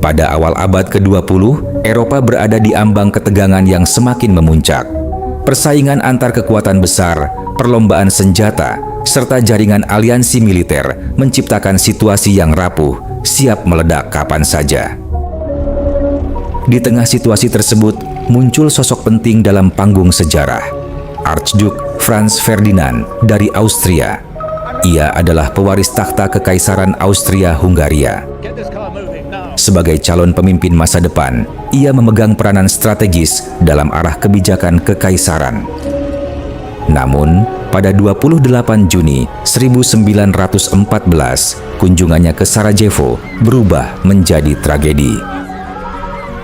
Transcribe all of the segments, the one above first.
Pada awal abad ke-20, Eropa berada di ambang ketegangan yang semakin memuncak. Persaingan antar kekuatan besar, perlombaan senjata, serta jaringan aliansi militer menciptakan situasi yang rapuh, siap meledak kapan saja. Di tengah situasi tersebut, muncul sosok penting dalam panggung sejarah, Archduke Franz Ferdinand dari Austria. Ia adalah pewaris takhta Kekaisaran Austria-Hungaria. Sebagai calon pemimpin masa depan, ia memegang peranan strategis dalam arah kebijakan kekaisaran. Namun, pada 28 Juni 1914, kunjungannya ke Sarajevo berubah menjadi tragedi.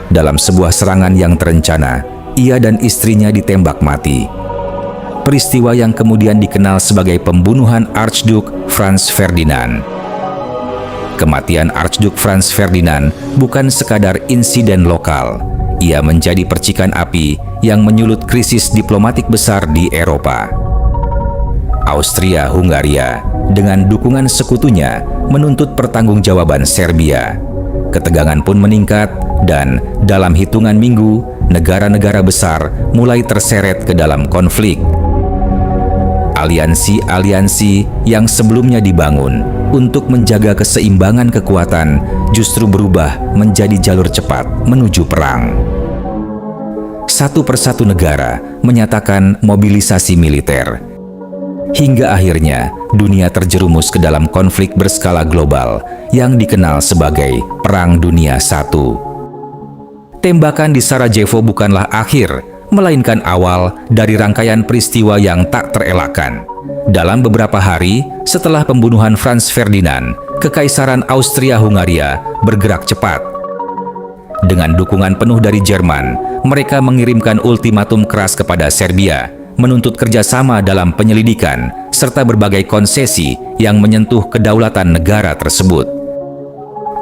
Dalam sebuah serangan yang terencana, ia dan istrinya ditembak mati. Peristiwa yang kemudian dikenal sebagai pembunuhan Archduke Franz Ferdinand. Kematian Archduke Franz Ferdinand bukan sekadar insiden lokal. Ia menjadi percikan api yang menyulut krisis diplomatik besar di Eropa. Austria-Hungaria dengan dukungan sekutunya menuntut pertanggungjawaban Serbia. Ketegangan pun meningkat dan dalam hitungan minggu, negara-negara besar mulai terseret ke dalam konflik. Aliansi-aliansi yang sebelumnya dibangun untuk menjaga keseimbangan kekuatan justru berubah menjadi jalur cepat menuju perang. Satu persatu negara menyatakan mobilisasi militer. Hingga akhirnya dunia terjerumus ke dalam konflik berskala global yang dikenal sebagai Perang Dunia I. Tembakan di Sarajevo bukanlah akhir, melainkan awal dari rangkaian peristiwa yang tak terelakkan. Dalam beberapa hari setelah pembunuhan Franz Ferdinand, Kekaisaran Austria-Hungaria bergerak cepat. Dengan dukungan penuh dari Jerman, mereka mengirimkan ultimatum keras kepada Serbia, menuntut kerjasama dalam penyelidikan, serta berbagai konsesi yang menyentuh kedaulatan negara tersebut.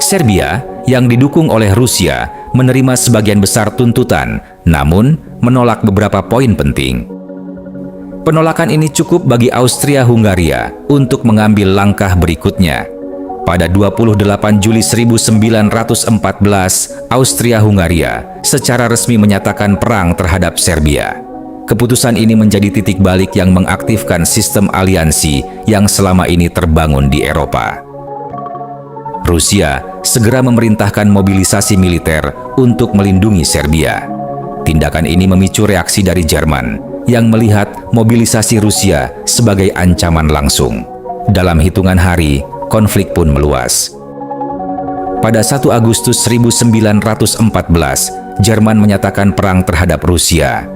Serbia, yang didukung oleh Rusia, menerima sebagian besar tuntutan, namun menolak beberapa poin penting. Penolakan ini cukup bagi Austria-Hungaria untuk mengambil langkah berikutnya. Pada 28 Juli 1914, Austria-Hungaria secara resmi menyatakan perang terhadap Serbia. Keputusan ini menjadi titik balik yang mengaktifkan sistem aliansi yang selama ini terbangun di Eropa. Rusia segera memerintahkan mobilisasi militer untuk melindungi Serbia. Tindakan ini memicu reaksi dari Jerman yang melihat mobilisasi Rusia sebagai ancaman langsung. Dalam hitungan hari, konflik pun meluas. Pada 1 Agustus 1914, Jerman menyatakan perang terhadap Rusia.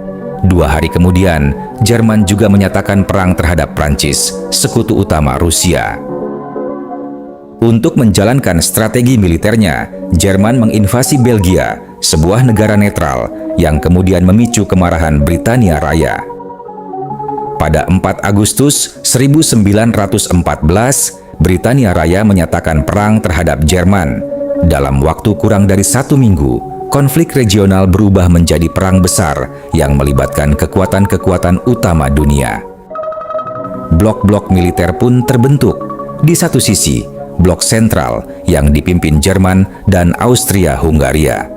2 hari kemudian, Jerman juga menyatakan perang terhadap Prancis, sekutu utama Rusia. Untuk menjalankan strategi militernya, Jerman menginvasi Belgia, sebuah negara netral yang kemudian memicu kemarahan Britania Raya. Pada 4 Agustus 1914, Britania Raya menyatakan perang terhadap Jerman. Dalam waktu kurang dari 1 minggu, konflik regional berubah menjadi perang besar yang melibatkan kekuatan-kekuatan utama dunia. Blok-blok militer pun terbentuk. Di satu sisi, blok sentral yang dipimpin Jerman dan Austria-Hungaria.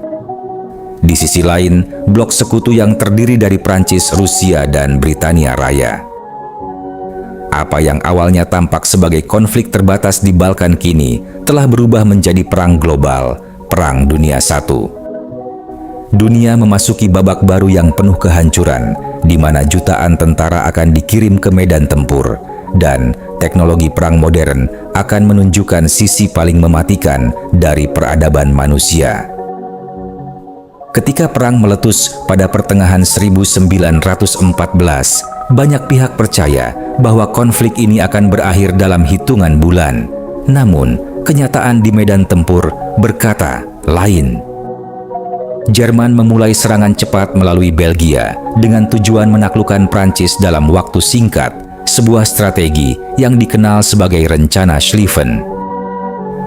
Di sisi lain, blok sekutu yang terdiri dari Prancis, Rusia, dan Britania Raya. Apa yang awalnya tampak sebagai konflik terbatas di Balkan kini telah berubah menjadi perang global, Perang Dunia I. Dunia memasuki babak baru yang penuh kehancuran, di mana jutaan tentara akan dikirim ke medan tempur, dan teknologi perang modern akan menunjukkan sisi paling mematikan dari peradaban manusia. Ketika perang meletus pada pertengahan 1914, banyak pihak percaya bahwa konflik ini akan berakhir dalam hitungan bulan. Namun, kenyataan di medan tempur berkata lain. Jerman memulai serangan cepat melalui Belgia dengan tujuan menaklukkan Prancis dalam waktu singkat, sebuah strategi yang dikenal sebagai Rencana Schlieffen.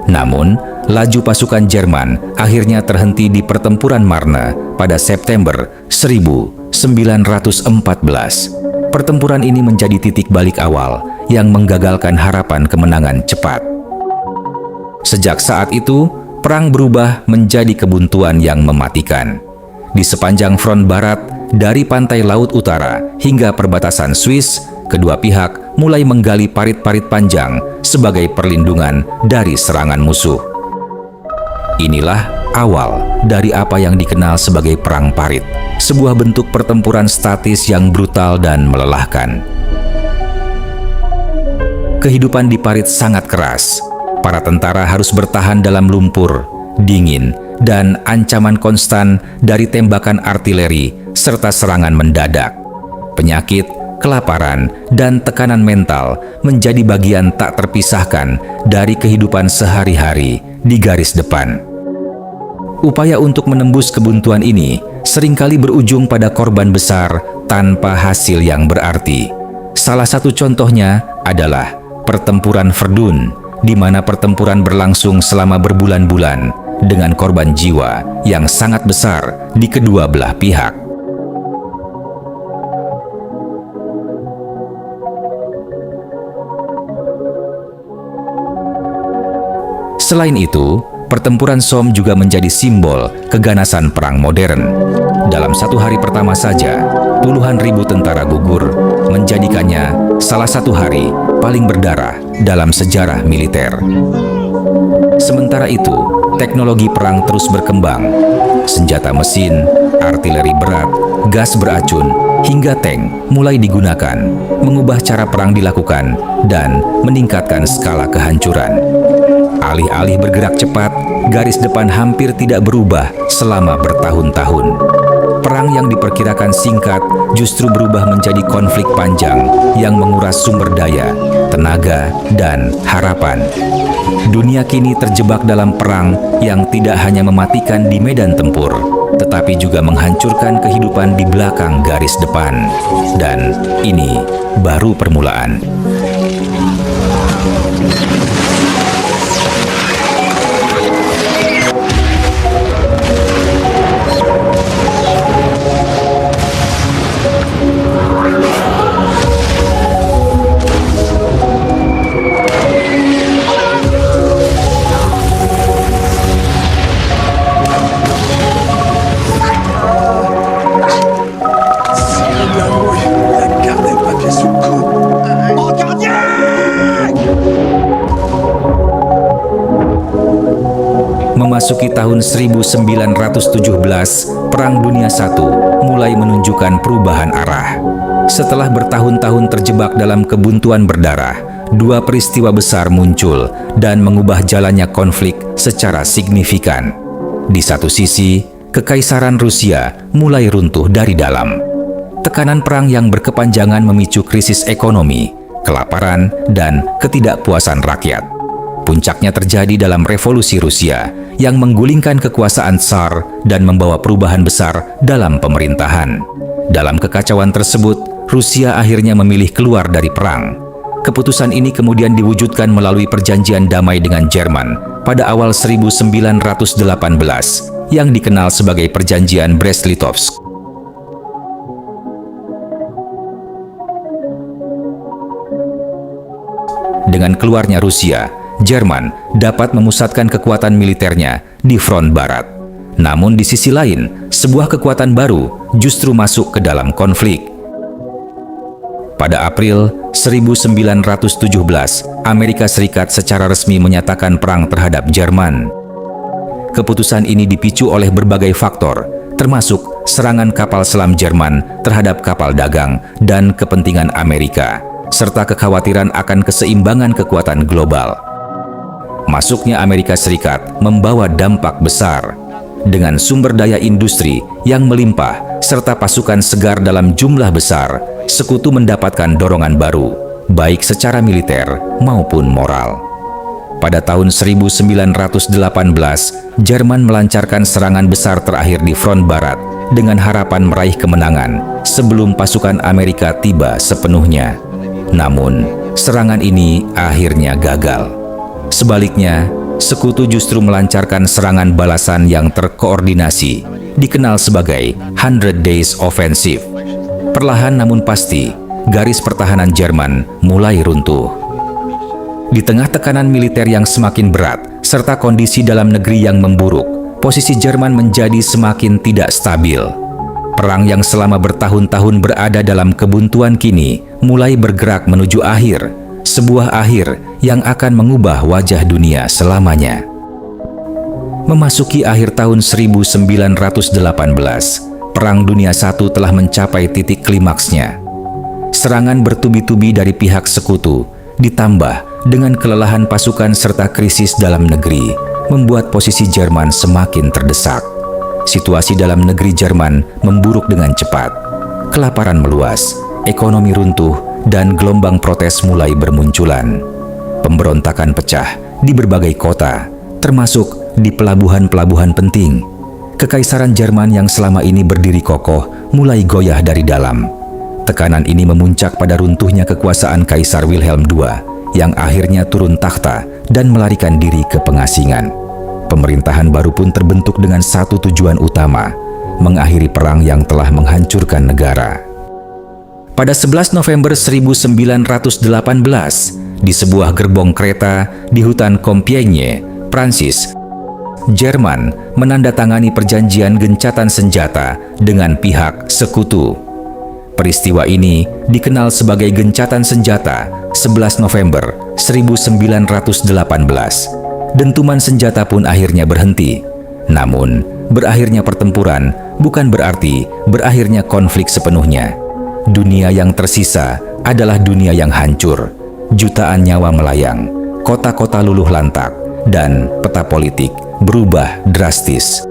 Namun, laju pasukan Jerman akhirnya terhenti di pertempuran Marne pada September 1914. Pertempuran ini menjadi titik balik awal yang menggagalkan harapan kemenangan cepat. Sejak saat itu, perang berubah menjadi kebuntuan yang mematikan. Di sepanjang front barat, dari pantai Laut Utara hingga perbatasan Swiss, kedua pihak mulai menggali parit-parit panjang sebagai perlindungan dari serangan musuh. Inilah awal dari apa yang dikenal sebagai Perang Parit, sebuah bentuk pertempuran statis yang brutal dan melelahkan. Kehidupan di parit sangat keras. Para tentara harus bertahan dalam lumpur, dingin, dan ancaman konstan dari tembakan artileri serta serangan mendadak. Penyakit, kelaparan, dan tekanan mental menjadi bagian tak terpisahkan dari kehidupan sehari-hari di garis depan. Upaya untuk menembus kebuntuan ini seringkali berujung pada korban besar tanpa hasil yang berarti. Salah satu contohnya adalah Pertempuran Verdun, di mana pertempuran berlangsung selama berbulan-bulan dengan korban jiwa yang sangat besar di kedua belah pihak. Selain itu, pertempuran Somme juga menjadi simbol keganasan perang modern. Dalam satu hari pertama saja, puluhan ribu tentara gugur, menjadikannya salah satu hari paling berdarah dalam sejarah militer. Sementara itu, teknologi perang terus berkembang. Senjata mesin, artileri berat, gas beracun, hingga tank mulai digunakan, mengubah cara perang dilakukan, dan meningkatkan skala kehancuran. Alih-alih bergerak cepat, garis depan hampir tidak berubah selama bertahun-tahun. Perang yang diperkirakan singkat justru berubah menjadi konflik panjang yang menguras sumber daya, tenaga, dan harapan. Dunia kini terjebak dalam perang yang tidak hanya mematikan di medan tempur, tetapi juga menghancurkan kehidupan di belakang garis depan. Dan ini baru permulaan. Memasuki tahun 1917, Perang Dunia I mulai menunjukkan perubahan arah. Setelah bertahun-tahun terjebak dalam kebuntuan berdarah, dua peristiwa besar muncul dan mengubah jalannya konflik secara signifikan. Di satu sisi, Kekaisaran Rusia mulai runtuh dari dalam. Tekanan perang yang berkepanjangan memicu krisis ekonomi, kelaparan, dan ketidakpuasan rakyat. Puncaknya terjadi dalam Revolusi Rusia yang menggulingkan kekuasaan Tsar dan membawa perubahan besar dalam pemerintahan. Dalam kekacauan tersebut, Rusia akhirnya memilih keluar dari perang. Keputusan ini kemudian diwujudkan melalui perjanjian damai dengan Jerman pada awal 1918 yang dikenal sebagai Perjanjian Brest-Litovsk. Dengan keluarnya Rusia, Jerman dapat memusatkan kekuatan militernya di front barat. Namun di sisi lain, sebuah kekuatan baru justru masuk ke dalam konflik. Pada April 1917, Amerika Serikat secara resmi menyatakan perang terhadap Jerman. Keputusan ini dipicu oleh berbagai faktor, termasuk serangan kapal selam Jerman terhadap kapal dagang dan kepentingan Amerika, serta kekhawatiran akan keseimbangan kekuatan global. Masuknya Amerika Serikat membawa dampak besar. Dengan sumber daya industri yang melimpah serta pasukan segar dalam jumlah besar, sekutu mendapatkan dorongan baru, baik secara militer maupun moral. Pada tahun 1918, Jerman melancarkan serangan besar terakhir di front barat dengan harapan meraih kemenangan sebelum pasukan Amerika tiba sepenuhnya. Namun, serangan ini akhirnya gagal. Sebaliknya, sekutu justru melancarkan serangan balasan yang terkoordinasi, dikenal sebagai 100 Days Offensive. Perlahan namun pasti, garis pertahanan Jerman mulai runtuh. Di tengah tekanan militer yang semakin berat, serta kondisi dalam negeri yang memburuk, posisi Jerman menjadi semakin tidak stabil. Perang yang selama bertahun-tahun berada dalam kebuntuan kini mulai bergerak menuju akhir, sebuah akhir yang akan mengubah wajah dunia selamanya. Memasuki akhir tahun 1918, Perang Dunia I telah mencapai titik klimaksnya. Serangan bertubi-tubi dari pihak sekutu, ditambah dengan kelelahan pasukan serta krisis dalam negeri, membuat posisi Jerman semakin terdesak. Situasi dalam negeri Jerman memburuk dengan cepat. Kelaparan meluas, ekonomi runtuh, dan gelombang protes mulai bermunculan. Pemberontakan pecah di berbagai kota, termasuk di pelabuhan-pelabuhan penting. Kekaisaran Jerman yang selama ini berdiri kokoh mulai goyah dari dalam. Tekanan ini memuncak pada runtuhnya kekuasaan Kaisar Wilhelm II yang akhirnya turun takhta dan melarikan diri ke pengasingan. Pemerintahan baru pun terbentuk dengan satu tujuan utama, mengakhiri perang yang telah menghancurkan negara. Pada 11 November 1918, di sebuah gerbong kereta di hutan Compiègne, Prancis, Jerman menandatangani perjanjian gencatan senjata dengan pihak sekutu. Peristiwa ini dikenal sebagai gencatan senjata 11 November 1918. Dentuman senjata pun akhirnya berhenti. Namun, berakhirnya pertempuran bukan berarti berakhirnya konflik sepenuhnya. Dunia yang tersisa adalah dunia yang hancur. Jutaan nyawa melayang, kota-kota luluh lantak, dan peta politik berubah drastis.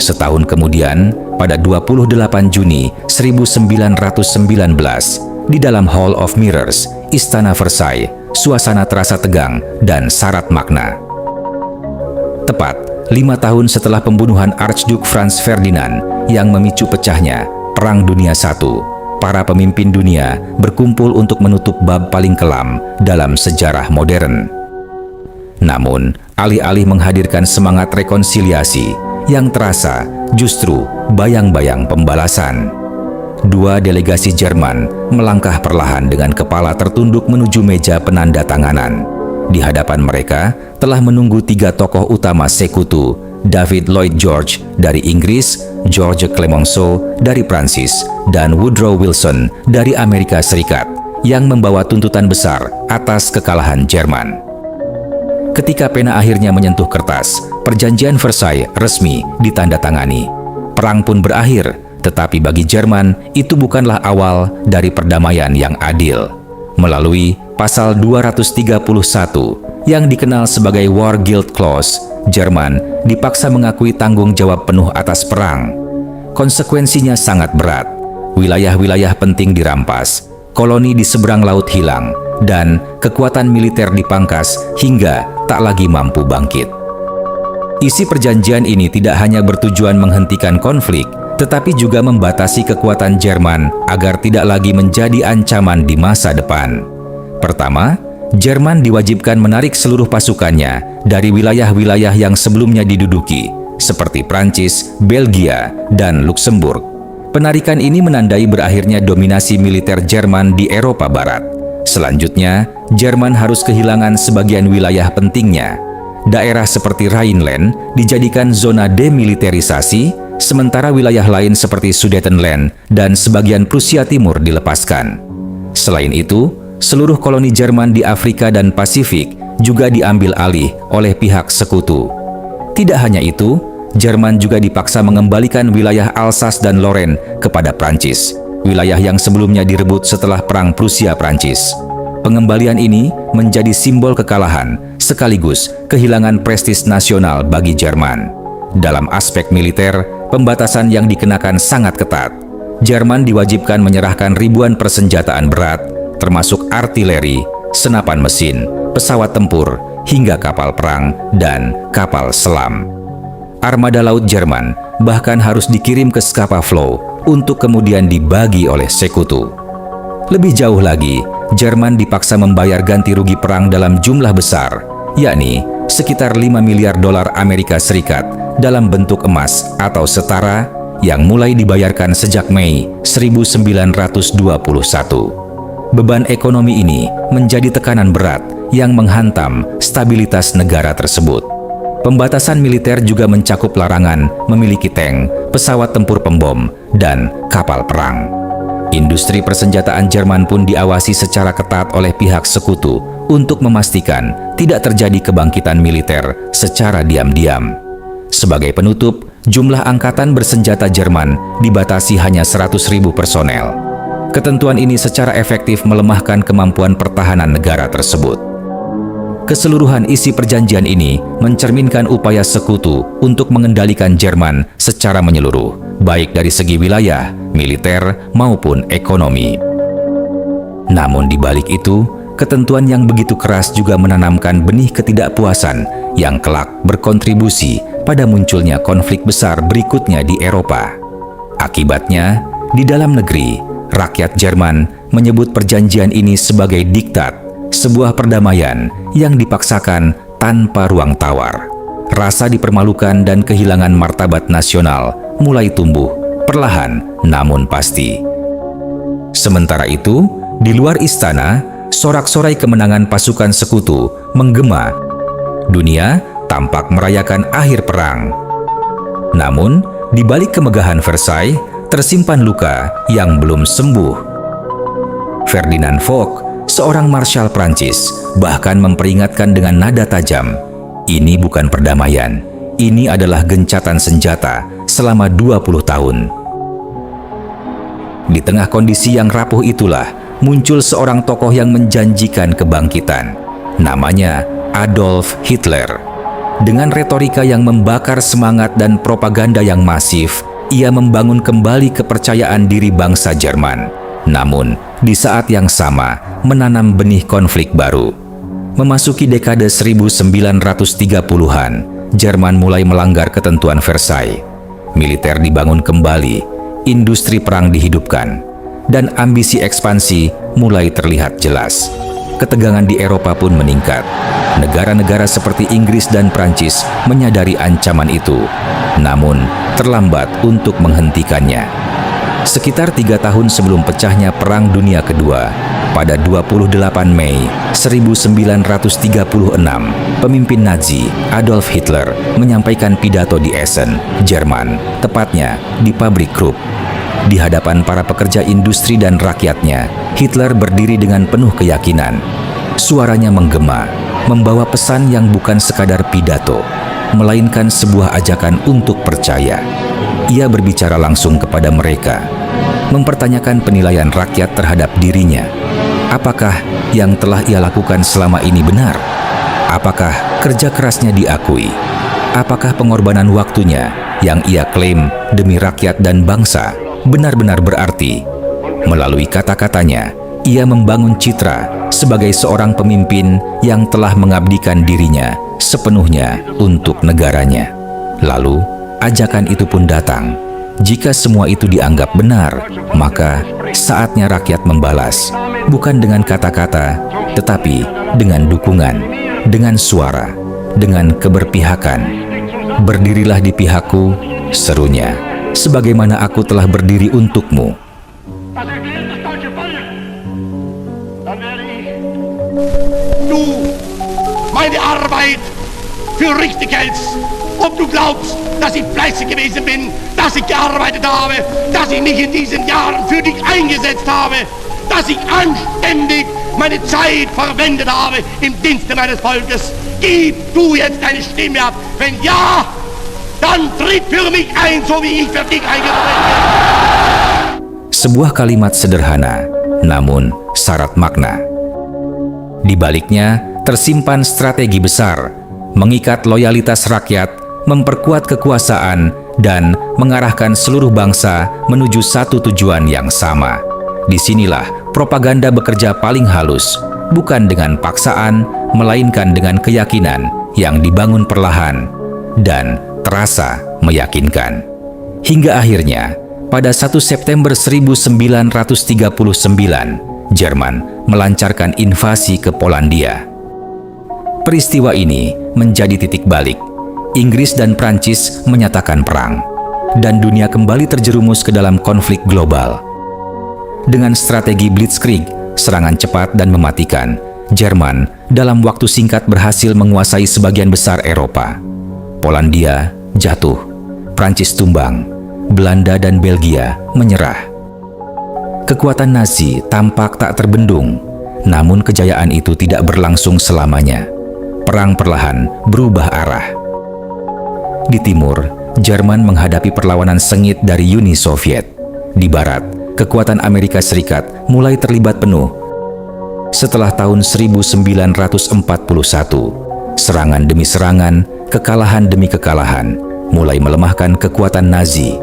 Setahun kemudian, pada 28 Juni 1919, di dalam Hall of Mirrors, Istana Versailles, suasana terasa tegang dan syarat makna. Tepat 5 tahun setelah pembunuhan Archduke Franz Ferdinand yang memicu pecahnya Perang Dunia I, para pemimpin dunia berkumpul untuk menutup bab paling kelam dalam sejarah modern. Namun, alih-alih menghadirkan semangat rekonsiliasi, yang terasa justru bayang-bayang pembalasan. Dua delegasi Jerman melangkah perlahan dengan kepala tertunduk menuju meja penandatanganan. Di hadapan mereka telah menunggu 3 tokoh utama sekutu, David Lloyd George dari Inggris, George Clemenceau dari Prancis, dan Woodrow Wilson dari Amerika Serikat, yang membawa tuntutan besar atas kekalahan Jerman. Ketika pena akhirnya menyentuh kertas, perjanjian Versailles resmi ditandatangani. Perang pun berakhir, tetapi bagi Jerman itu bukanlah awal dari perdamaian yang adil. Melalui pasal 231 yang dikenal sebagai War Guilt Clause, Jerman dipaksa mengakui tanggung jawab penuh atas perang. Konsekuensinya sangat berat. Wilayah-wilayah penting dirampas, koloni di seberang laut hilang, dan kekuatan militer dipangkas hingga tak lagi mampu bangkit. Isi perjanjian ini tidak hanya bertujuan menghentikan konflik, tetapi juga membatasi kekuatan Jerman agar tidak lagi menjadi ancaman di masa depan. Pertama, Jerman diwajibkan menarik seluruh pasukannya dari wilayah-wilayah yang sebelumnya diduduki, seperti Prancis, Belgia, dan Luksemburg. Penarikan ini menandai berakhirnya dominasi militer Jerman di Eropa Barat. Selanjutnya, Jerman harus kehilangan sebagian wilayah pentingnya. Daerah seperti Rhineland dijadikan zona demiliterisasi, sementara wilayah lain seperti Sudetenland dan sebagian Prusia Timur dilepaskan. Selain itu, seluruh koloni Jerman di Afrika dan Pasifik juga diambil alih oleh pihak sekutu. Tidak hanya itu, Jerman juga dipaksa mengembalikan wilayah Alsace dan Lorraine kepada Prancis, wilayah yang sebelumnya direbut setelah Perang Prusia-Prancis. Pengembalian ini menjadi simbol kekalahan sekaligus kehilangan prestis nasional bagi Jerman. Dalam aspek militer, pembatasan yang dikenakan sangat ketat. Jerman diwajibkan menyerahkan ribuan persenjataan berat, termasuk artileri, senapan mesin, pesawat tempur, hingga kapal perang dan kapal selam. Armada laut Jerman bahkan harus dikirim ke Scapa Flow untuk kemudian dibagi oleh sekutu. Lebih jauh lagi, Jerman dipaksa membayar ganti rugi perang dalam jumlah besar, yakni sekitar 5 miliar dolar Amerika Serikat dalam bentuk emas atau setara yang mulai dibayarkan sejak Mei 1921. Beban ekonomi ini menjadi tekanan berat yang menghantam stabilitas negara tersebut. Pembatasan militer juga mencakup larangan memiliki tank, pesawat tempur pembom, dan kapal perang. Industri persenjataan Jerman pun diawasi secara ketat oleh pihak sekutu untuk memastikan tidak terjadi kebangkitan militer secara diam-diam. Sebagai penutup, jumlah angkatan bersenjata Jerman dibatasi hanya 100.000 personel. Ketentuan ini secara efektif melemahkan kemampuan pertahanan negara tersebut. Keseluruhan isi perjanjian ini mencerminkan upaya sekutu untuk mengendalikan Jerman secara menyeluruh, baik dari segi wilayah, militer, maupun ekonomi. Namun di balik itu, ketentuan yang begitu keras juga menanamkan benih ketidakpuasan yang kelak berkontribusi pada munculnya konflik besar berikutnya di Eropa. Akibatnya, di dalam negeri, rakyat Jerman menyebut perjanjian ini sebagai diktat, sebuah perdamaian yang dipaksakan tanpa ruang tawar. Rasa dipermalukan dan kehilangan martabat nasional mulai tumbuh, perlahan namun pasti. Sementara itu, di luar istana, sorak-sorai kemenangan pasukan sekutu menggema. Dunia tampak merayakan akhir perang. Namun, di balik kemegahan Versailles, tersimpan luka yang belum sembuh. Ferdinand Foch, seorang marshal Prancis, bahkan memperingatkan dengan nada tajam, ini bukan perdamaian, ini adalah gencatan senjata selama 20 tahun. Di tengah kondisi yang rapuh itulah, muncul seorang tokoh yang menjanjikan kebangkitan. Namanya Adolf Hitler. Dengan retorika yang membakar semangat dan propaganda yang masif, ia membangun kembali kepercayaan diri bangsa Jerman. Namun, di saat yang sama, menanam benih konflik baru. Memasuki dekade 1930-an, Jerman mulai melanggar ketentuan Versailles. Militer dibangun kembali, industri perang dihidupkan, dan ambisi ekspansi mulai terlihat jelas. Ketegangan di Eropa pun meningkat. Negara-negara seperti Inggris dan Prancis menyadari ancaman itu, namun terlambat untuk menghentikannya. Sekitar 3 tahun sebelum pecahnya Perang Dunia Kedua, pada 28 Mei 1936, pemimpin Nazi Adolf Hitler menyampaikan pidato di Essen, Jerman, tepatnya di pabrik Krupp. Di hadapan para pekerja industri dan rakyatnya, Hitler berdiri dengan penuh keyakinan. Suaranya menggema, membawa pesan yang bukan sekadar pidato, melainkan sebuah ajakan untuk percaya. Ia berbicara langsung kepada mereka, mempertanyakan penilaian rakyat terhadap dirinya. Apakah yang telah ia lakukan selama ini benar? Apakah kerja kerasnya diakui? Apakah pengorbanan waktunya yang ia klaim demi rakyat dan bangsa benar-benar berarti? Melalui kata-katanya, ia membangun citra sebagai seorang pemimpin yang telah mengabdikan dirinya sepenuhnya untuk negaranya. Lalu, ajakan itu pun datang. Jika semua itu dianggap benar, maka saatnya rakyat membalas, bukan dengan kata-kata, tetapi dengan dukungan, dengan suara, dengan keberpihakan. Berdirilah di pihakku, serunya, sebagaimana aku telah berdiri untukmu. Du, meine Arbeit für richtig hältst. Ob du glaubst, dass ich fleißig gewesen bin, dass ich gearbeitet habe, dass ich mich in diesen Jahren für dich eingesetzt habe, dass ich anständig meine Zeit verwendet habe im Dienste meines Volkes. Gib du jetzt deine Stimme ab. Wenn ja, dann tritt für mich ein, so wie ich für dich eingetreten bin. Sebuah kalimat sederhana, namun syarat makna. Di baliknya tersimpan strategi besar, mengikat loyalitas rakyat, memperkuat kekuasaan, dan mengarahkan seluruh bangsa menuju satu tujuan yang sama. Disinilah propaganda bekerja paling halus, bukan dengan paksaan, melainkan dengan keyakinan yang dibangun perlahan dan terasa meyakinkan. Hingga akhirnya, pada 1 September 1939, Jerman melancarkan invasi ke Polandia. Peristiwa ini menjadi titik balik. Inggris dan Prancis menyatakan perang, dan dunia kembali terjerumus ke dalam konflik global. Dengan strategi Blitzkrieg, serangan cepat dan mematikan, Jerman dalam waktu singkat berhasil menguasai sebagian besar Eropa. Polandia jatuh, Prancis tumbang, Belanda dan Belgia menyerah. Kekuatan Nazi tampak tak terbendung, namun kejayaan itu tidak berlangsung selamanya. Perang perlahan berubah arah. Di timur, Jerman menghadapi perlawanan sengit dari Uni Soviet. Di barat, kekuatan Amerika Serikat mulai terlibat penuh. Setelah tahun 1941, serangan demi serangan, kekalahan demi kekalahan, mulai melemahkan kekuatan Nazi.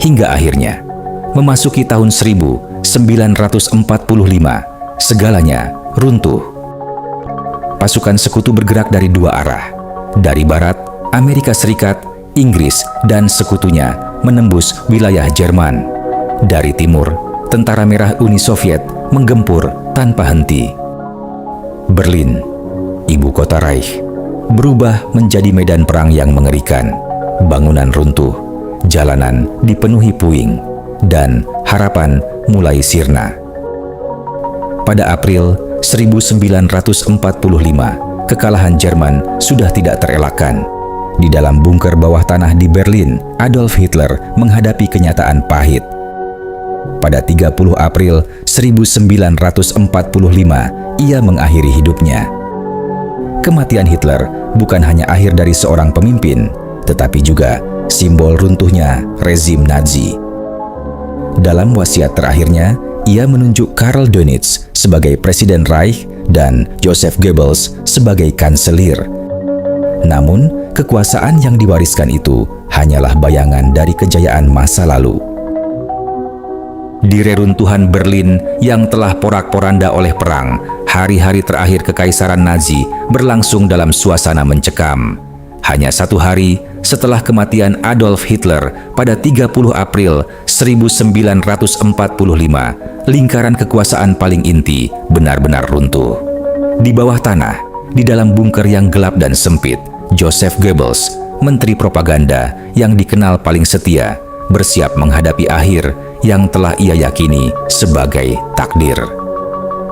Hingga akhirnya, memasuki tahun 1945, segalanya runtuh. Pasukan sekutu bergerak dari dua arah. Dari barat, Amerika Serikat, Inggris, dan sekutunya menembus wilayah Jerman. Dari timur, Tentara Merah Uni Soviet menggempur tanpa henti. Berlin, ibu kota Reich, berubah menjadi medan perang yang mengerikan. Bangunan runtuh, jalanan dipenuhi puing, dan harapan mulai sirna. Pada April 1945, kekalahan Jerman sudah tidak terelakkan. Di dalam bunker bawah tanah di Berlin, Adolf Hitler menghadapi kenyataan pahit. Pada 30 April 1945, ia mengakhiri hidupnya. Kematian Hitler bukan hanya akhir dari seorang pemimpin, tetapi juga simbol runtuhnya rezim Nazi. Dalam wasiat terakhirnya, ia menunjuk Karl Dönitz sebagai Presiden Reich dan Joseph Goebbels sebagai Kanselir. Namun, kekuasaan yang diwariskan itu hanyalah bayangan dari kejayaan masa lalu. Di reruntuhan Berlin yang telah porak-poranda oleh perang, hari-hari terakhir kekaisaran Nazi berlangsung dalam suasana mencekam. Hanya satu hari setelah kematian Adolf Hitler pada 30 April 1945, lingkaran kekuasaan paling inti benar-benar runtuh. Di bawah tanah, di dalam bunker yang gelap dan sempit, Joseph Goebbels, menteri propaganda yang dikenal paling setia, bersiap menghadapi akhir yang telah ia yakini sebagai takdir.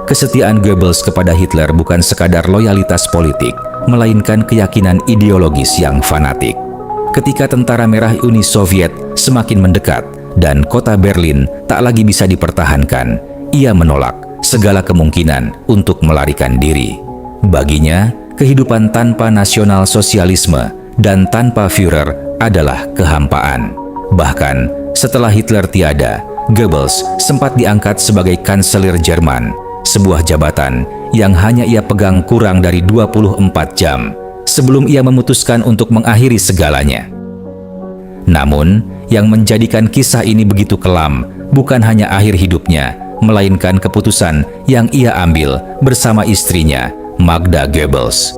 Kesetiaan Goebbels kepada Hitler bukan sekadar loyalitas politik, melainkan keyakinan ideologis yang fanatik. Ketika Tentara Merah Uni Soviet semakin mendekat dan kota Berlin tak lagi bisa dipertahankan, ia menolak segala kemungkinan untuk melarikan diri. Baginya, kehidupan tanpa nasional sosialisme dan tanpa Führer adalah kehampaan. Bahkan, setelah Hitler tiada, Goebbels sempat diangkat sebagai Kanselir Jerman, sebuah jabatan yang hanya ia pegang kurang dari 24 jam sebelum ia memutuskan untuk mengakhiri segalanya. Namun, yang menjadikan kisah ini begitu kelam bukan hanya akhir hidupnya, melainkan keputusan yang ia ambil bersama istrinya, Magda Goebbels.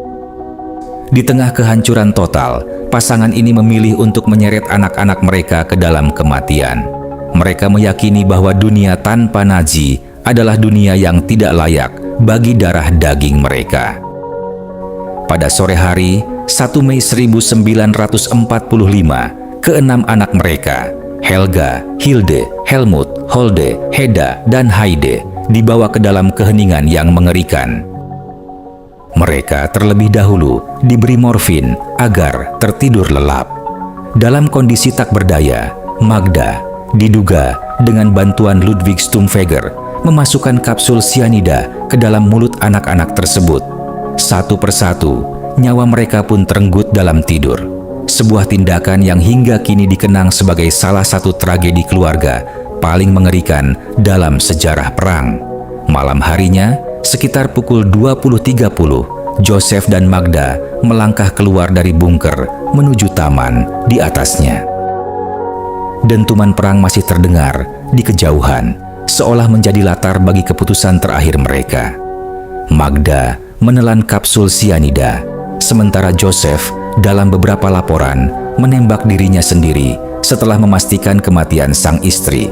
Di tengah kehancuran total, pasangan ini memilih untuk menyeret anak-anak mereka ke dalam kematian. Mereka meyakini bahwa dunia tanpa Nazi adalah dunia yang tidak layak bagi darah daging mereka. Pada sore hari, 1 Mei 1945, keenam anak mereka, Helga, Hilde, Helmut, Holde, Heda, dan Heide, dibawa ke dalam keheningan yang mengerikan. Mereka terlebih dahulu diberi morfin agar tertidur lelap. Dalam kondisi tak berdaya, Magda diduga dengan bantuan Ludwig Stumpfegger memasukkan kapsul sianida ke dalam mulut anak-anak tersebut. Satu persatu, nyawa mereka pun terenggut dalam tidur. Sebuah tindakan yang hingga kini dikenang sebagai salah satu tragedi keluarga paling mengerikan dalam sejarah perang. Malam harinya, sekitar pukul 20.30, Joseph dan Magda melangkah keluar dari bunker menuju taman di atasnya. Dentuman perang masih terdengar di kejauhan, seolah menjadi latar bagi keputusan terakhir mereka. Magda menelan kapsul sianida, sementara Joseph dalam beberapa laporan menembak dirinya sendiri setelah memastikan kematian sang istri.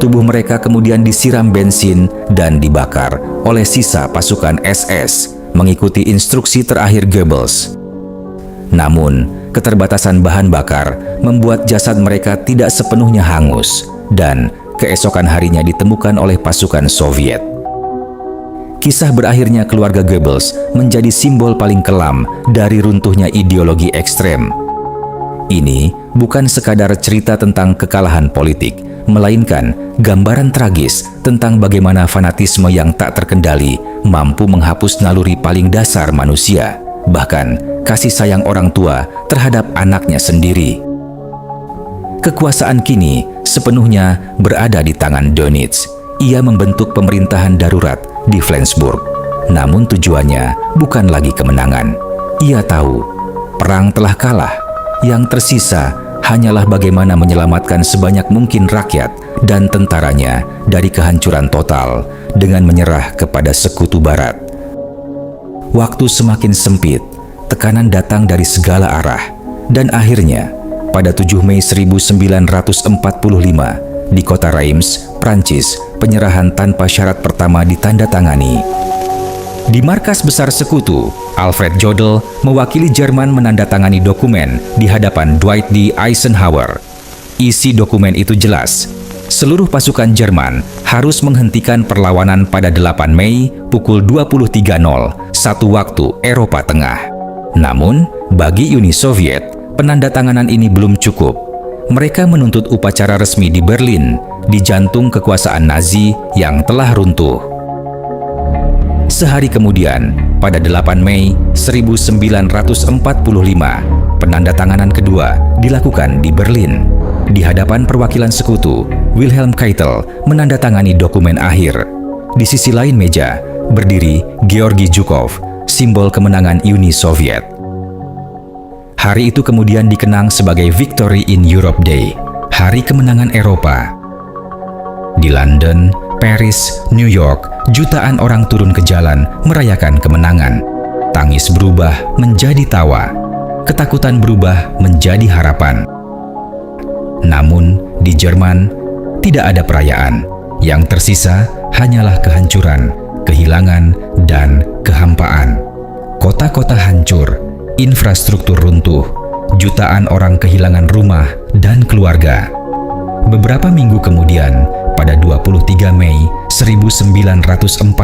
tubuh mereka kemudian disiram bensin dan dibakar oleh sisa pasukan SS mengikuti instruksi terakhir Goebbels. Namun, keterbatasan bahan bakar membuat jasad mereka tidak sepenuhnya hangus dan keesokan harinya ditemukan oleh pasukan Soviet. Kisah berakhirnya keluarga Goebbels menjadi simbol paling kelam dari runtuhnya ideologi ekstrem. Ini bukan sekadar cerita tentang kekalahan politik, melainkan gambaran tragis tentang bagaimana fanatisme yang tak terkendali mampu menghapus naluri paling dasar manusia, bahkan kasih sayang orang tua terhadap anaknya sendiri. Kekuasaan kini sepenuhnya berada di tangan Dönitz. Ia membentuk pemerintahan darurat di Flensburg. Namun tujuannya bukan lagi kemenangan. Ia tahu perang telah kalah. Yang tersisa hanyalah bagaimana menyelamatkan sebanyak mungkin rakyat dan tentaranya dari kehancuran total dengan menyerah kepada sekutu barat. Waktu semakin sempit, tekanan datang dari segala arah, dan akhirnya pada 7 Mei 1945 di kota Reims, Prancis, penyerahan tanpa syarat pertama ditandatangani. Di markas besar sekutu, Alfred Jodl mewakili Jerman menandatangani dokumen di hadapan Dwight D. Eisenhower. Isi dokumen itu jelas. Seluruh pasukan Jerman harus menghentikan perlawanan pada 8 Mei pukul 20.30 satu waktu Eropa Tengah. Namun, bagi Uni Soviet, penandatanganan ini belum cukup. Mereka menuntut upacara resmi di Berlin, di jantung kekuasaan Nazi yang telah runtuh. Sehari kemudian, pada 8 Mei 1945, penandatanganan kedua dilakukan di Berlin. Di hadapan perwakilan sekutu, Wilhelm Keitel menandatangani dokumen akhir. Di sisi lain meja, berdiri Georgi Zhukov, simbol kemenangan Uni Soviet. Hari itu kemudian dikenang sebagai Victory in Europe Day, Hari Kemenangan Eropa. Di London, Paris, New York, jutaan orang turun ke jalan merayakan kemenangan. Tangis berubah menjadi tawa, ketakutan berubah menjadi harapan. Namun, di Jerman tidak ada perayaan. Yang tersisa hanyalah kehancuran, kehilangan, dan kehampaan. Kota-kota hancur, infrastruktur runtuh, jutaan orang kehilangan rumah dan keluarga. Beberapa minggu kemudian, pada 23 Mei 1945,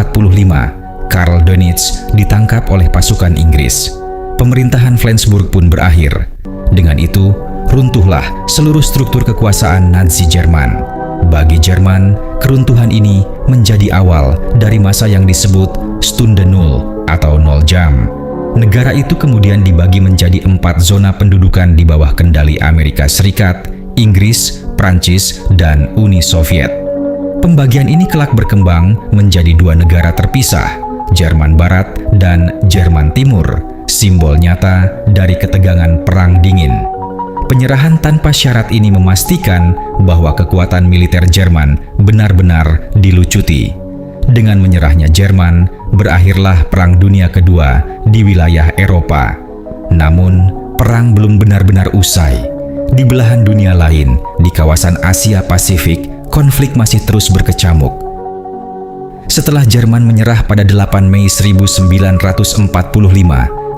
Karl Dönitz ditangkap oleh pasukan Inggris. Pemerintahan Flensburg pun berakhir. Dengan itu, runtuhlah seluruh struktur kekuasaan Nazi Jerman. Bagi Jerman, keruntuhan ini menjadi awal dari masa yang disebut Stunde Null atau 0 jam. Negara itu kemudian dibagi menjadi 4 zona pendudukan di bawah kendali Amerika Serikat, Inggris, Prancis, dan Uni Soviet. Pembagian ini kelak berkembang menjadi 2 negara terpisah, Jerman Barat dan Jerman Timur, simbol nyata dari ketegangan Perang Dingin. Penyerahan tanpa syarat ini memastikan bahwa kekuatan militer Jerman benar-benar dilucuti. Dengan menyerahnya Jerman, berakhirlah Perang Dunia Kedua di wilayah Eropa. Namun, perang belum benar-benar usai. Di belahan dunia lain, di kawasan Asia Pasifik, konflik masih terus berkecamuk. Setelah Jerman menyerah pada 8 Mei 1945,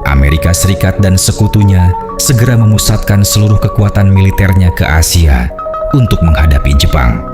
Amerika Serikat dan sekutunya segera memusatkan seluruh kekuatan militernya ke Asia untuk menghadapi Jepang.